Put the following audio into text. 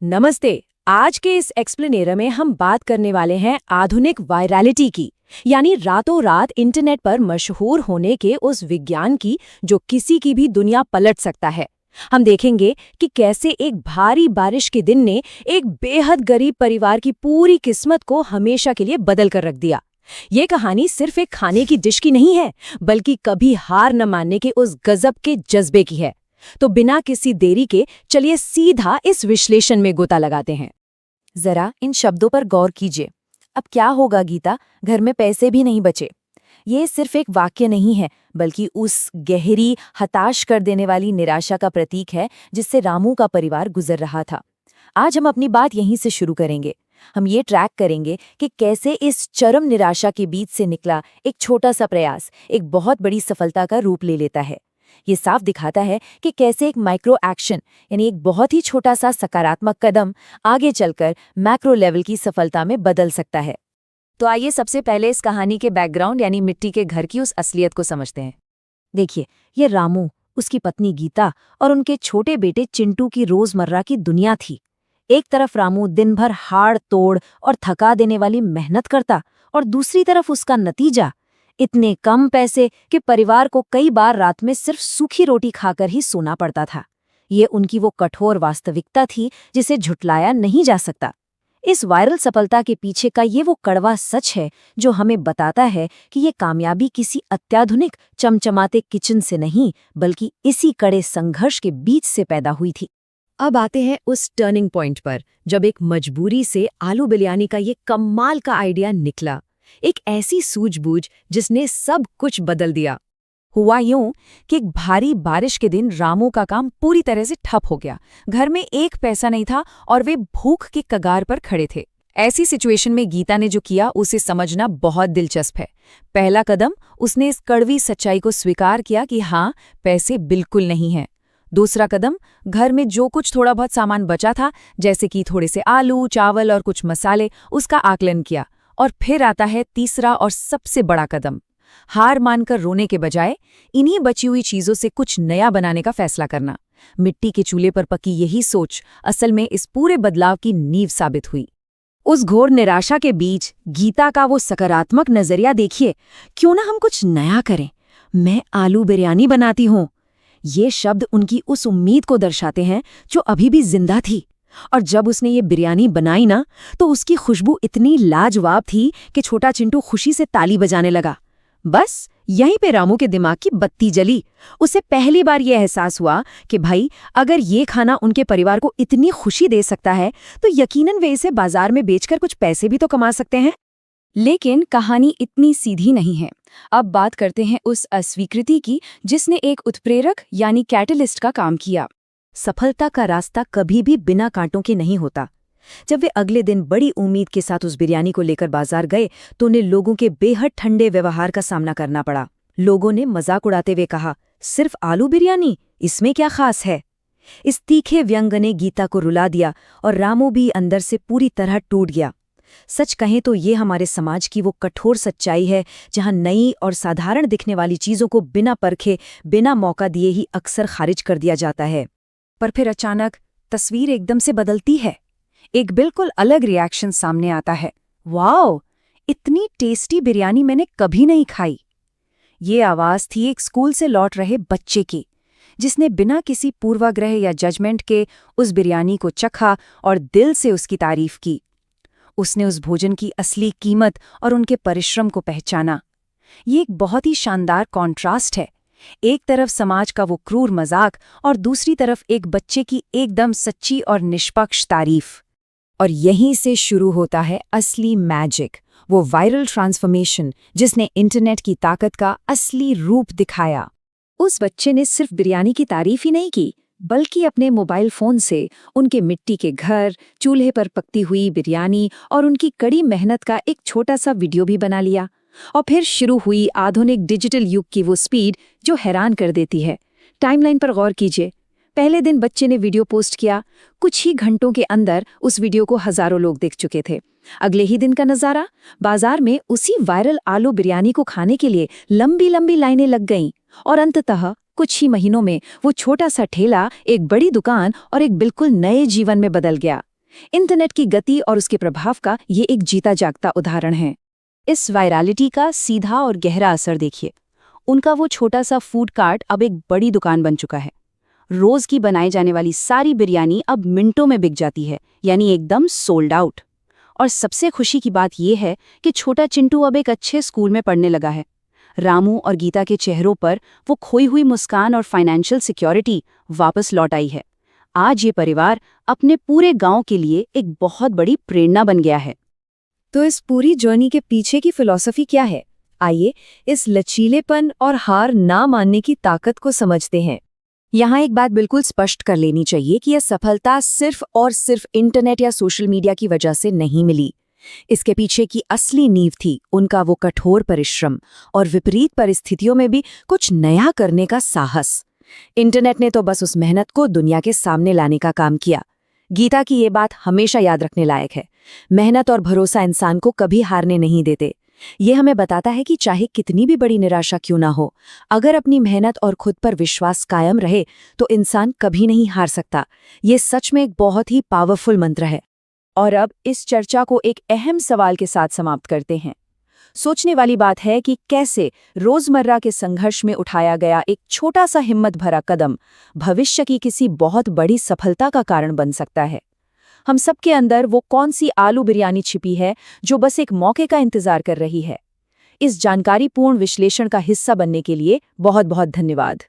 नमस्ते। आज के इस एक्सप्लेनेटर में हम बात करने वाले हैं आधुनिक वायरलिटी की, यानी रातों रात इंटरनेट पर मशहूर होने के उस विज्ञान की जो किसी की भी दुनिया पलट सकता है। हम देखेंगे कि कैसे एक भारी बारिश के दिन ने एक बेहद गरीब परिवार की पूरी किस्मत को हमेशा के लिए बदल कर रख दिया। ये कहानी सिर्फ एक खाने की डिश की नहीं है, बल्कि कभी हार न मानने के उस गजब के जज्बे की है। तो बिना किसी देरी के चलिए सीधा इस विश्लेषण में गोता लगाते हैं। जरा इन शब्दों पर गौर कीजिए। अब क्या होगा गीता, घर में पैसे भी नहीं बचे। ये सिर्फ एक वाक्य नहीं है, बल्कि उस गहरी, हताश कर देने वाली निराशा का प्रतीक है जिससे रामू का परिवार गुजर रहा था। आज हम अपनी बात यहीं से शुरू करेंगे। हम ये ट्रैक करेंगे कि कैसे इस चरम निराशा के बीच से निकला एक छोटा सा प्रयास एक बहुत बड़ी सफलता का रूप ले लेता है। ये साफ दिखाता है कि कैसे एक माइक्रो एक्शन, यानी एक बहुत ही छोटा सा सकारात्मक कदम आगे चलकर मैक्रो लेवल की सफलता में बदल सकता है। तो आइए सबसे पहले इस कहानी के बैकग्राउंड यानी मिट्टी के घर की उस असलियत को समझते हैं। देखिए, ये रामू, उसकी पत्नी गीता और उनके छोटे बेटे चिंटू की रोजमर्रा की दुनिया थी। एक तरफ रामू दिन भर हाड़ तोड़ और थका देने वाली मेहनत करता, और दूसरी तरफ उसका नतीजा, इतने कम पैसे कि परिवार को कई बार रात में सिर्फ सूखी रोटी खाकर ही सोना पड़ता था। ये उनकी वो कठोर वास्तविकता थी जिसे झुटलाया नहीं जा सकता। इस वायरल सफलता के पीछे का ये वो कड़वा सच है जो हमें बताता है कि ये कामयाबी किसी अत्याधुनिक चमचमाते किचन से नहीं, बल्कि इसी कड़े संघर्ष के बीच से पैदा हुई थी। अब आते हैं उस टर्निंग पॉइंट पर, जब एक मजबूरी से आलू बिरयानी का ये कमाल का आइडिया निकला। एक ऐसी सूझबूझ जिसने सब कुछ बदल दिया। हुआ यूं कि एक भारी बारिश के दिन रामू का काम पूरी तरह से ठप हो गया। घर में एक पैसा नहीं था और वे भूख के कगार पर खड़े थे। ऐसी सिचुएशन में गीता ने जो किया उसे समझना बहुत दिलचस्प है। पहला कदम, उसने इस कड़वी सच्चाई को स्वीकार किया कि हाँ, पैसे बिल्कुल नहीं हैं। दूसरा कदम, घर में जो कुछ थोड़ा बहुत सामान बचा था, जैसे कि थोड़े से आलू, चावल और कुछ मसाले, उसका आकलन किया। और फिर आता है तीसरा और सबसे बड़ा कदम, हार मानकर रोने के बजाय इन्हीं बची हुई चीजों से कुछ नया बनाने का फैसला करना। मिट्टी के चूल्हे पर पकी यही सोच असल में इस पूरे बदलाव की नींव साबित हुई। उस घोर निराशा के बीच गीता का वो सकारात्मक नजरिया देखिए। क्यों ना हम कुछ नया करें, मैं आलू बिरयानी बनाती हूँ। ये शब्द उनकी उस उम्मीद को दर्शाते हैं जो अभी भी जिंदा थी। और जब उसने ये बिरयानी बनाई ना, तो उसकी खुशबू इतनी लाजवाब थी कि छोटा चिंटू खुशी से ताली बजाने लगा। बस यहीं पे रामू के दिमाग की बत्ती जली। उसे पहली बार ये एहसास हुआ कि भाई, अगर ये खाना उनके परिवार को इतनी खुशी दे सकता है, तो यकीनन वे इसे बाजार में बेचकर कुछ पैसे भी तो कमा सकते हैं। लेकिन कहानी इतनी सीधी नहीं है। अब बात करते हैं उस अस्वीकृति की जिसने एक उत्प्रेरक यानी कैटलिस्ट का काम किया। सफलता का रास्ता कभी भी बिना कांटों के नहीं होता। जब वे अगले दिन बड़ी उम्मीद के साथ उस बिरयानी को लेकर बाजार गए, तो उन्हें लोगों के बेहद ठंडे व्यवहार का सामना करना पड़ा। लोगों ने मजाक उड़ाते हुए कहा, सिर्फ आलू बिरयानी, इसमें क्या खास है? इस तीखे व्यंग ने गीता को रुला दिया और रामू भी अंदर से पूरी तरह टूट गया। सच कहें तो ये हमारे समाज की वो कठोर सच्चाई है जहां नई और साधारण दिखने वाली चीजों को बिना परखे, बिना मौका दिए ही अक्सर खारिज कर दिया जाता है। पर फिर अचानक तस्वीर एकदम से बदलती है। एक बिल्कुल अलग रिएक्शन सामने आता है। वाओ, इतनी टेस्टी बिरयानी मैंने कभी नहीं खाई। ये आवाज थी एक स्कूल से लौट रहे बच्चे की, जिसने बिना किसी पूर्वाग्रह या जजमेंट के उस बिरयानी को चखा और दिल से उसकी तारीफ की। उसने उस भोजन की असली कीमत और उनके परिश्रम को पहचाना। ये एक बहुत ही शानदार कॉन्ट्रास्ट है। एक तरफ समाज का वो क्रूर मजाक और दूसरी तरफ एक बच्चे की एकदम सच्ची और निष्पक्ष तारीफ। और यहीं से शुरू होता है असली मैजिक, वो वायरल ट्रांसफॉर्मेशन जिसने इंटरनेट की ताकत का असली रूप दिखाया। उस बच्चे ने सिर्फ बिरयानी की तारीफ ही नहीं की, बल्कि अपने मोबाइल फोन से उनके मिट्टी के घर, चूल्हे पर पकती हुई बिरयानी और उनकी कड़ी मेहनत का एक छोटा सा वीडियो भी बना लिया। और फिर शुरू हुई आधुनिक डिजिटल युग की वो स्पीड जो हैरान कर देती है। टाइमलाइन पर गौर कीजिए। पहले दिन बच्चे ने वीडियो पोस्ट किया, कुछ ही घंटों के अंदर उस वीडियो को हजारों लोग देख चुके थे। अगले ही दिन का नजारा, बाजार में उसी वायरल आलू बिरयानी को खाने के लिए लंबी लंबी लाइनें लग गईं और अंततः कुछ ही महीनों में वो छोटा सा ठेला एक बड़ी दुकान और एक बिल्कुल नए जीवन में बदल गया। इंटरनेट की गति और उसके प्रभाव का ये एक जीता जागता उदाहरण है। इस वायरलिटी का सीधा और गहरा असर देखिए। उनका वो छोटा सा फूड कार्ट अब एक बड़ी दुकान बन चुका है। रोज की बनाई जाने वाली सारी बिरयानी अब मिनटों में बिक जाती है, यानी एकदम सोल्ड आउट। और सबसे खुशी की बात यह है कि छोटा चिंटू अब एक अच्छे स्कूल में पढ़ने लगा है। रामू और गीता के चेहरों पर वो खोई हुई मुस्कान और फाइनेंशियल सिक्योरिटी वापस लौट आई है। आज ये परिवार अपने पूरे गांव के लिए एक बहुत बड़ी प्रेरणा बन गया है। तो इस पूरी जर्नी के पीछे की फिलॉसफी क्या है? आइए इस लचीलेपन और हार ना मानने की ताकत को समझते हैं। यहाँ एक बात बिल्कुल स्पष्ट कर लेनी चाहिए कि यह सफलता सिर्फ और सिर्फ इंटरनेट या सोशल मीडिया की वजह से नहीं मिली। इसके पीछे की असली नींव थी उनका वो कठोर परिश्रम और विपरीत परिस्थितियों में भी कुछ नया करने का साहस। इंटरनेट ने तो बस उस मेहनत को दुनिया के सामने लाने का काम किया। गीता की ये बात हमेशा याद रखने लायक है। मेहनत और भरोसा इंसान को कभी हारने नहीं देते। ये हमें बताता है कि चाहे कितनी भी बड़ी निराशा क्यों ना हो, अगर अपनी मेहनत और खुद पर विश्वास कायम रहे तो इंसान कभी नहीं हार सकता। ये सच में एक बहुत ही पावरफुल मंत्र है। और अब इस चर्चा को एक अहम सवाल के साथ समाप्त करते हैं। सोचने वाली बात है कि कैसे रोजमर्रा के संघर्ष में उठाया गया एक छोटा सा हिम्मत भरा कदम भविष्य की किसी बहुत बड़ी सफलता का कारण बन सकता है। हम सबके अंदर वो कौन सी आलू बिरयानी छिपी है जो बस एक मौके का इंतजार कर रही है? इस जानकारीपूर्ण विश्लेषण का हिस्सा बनने के लिए बहुत बहुत धन्यवाद।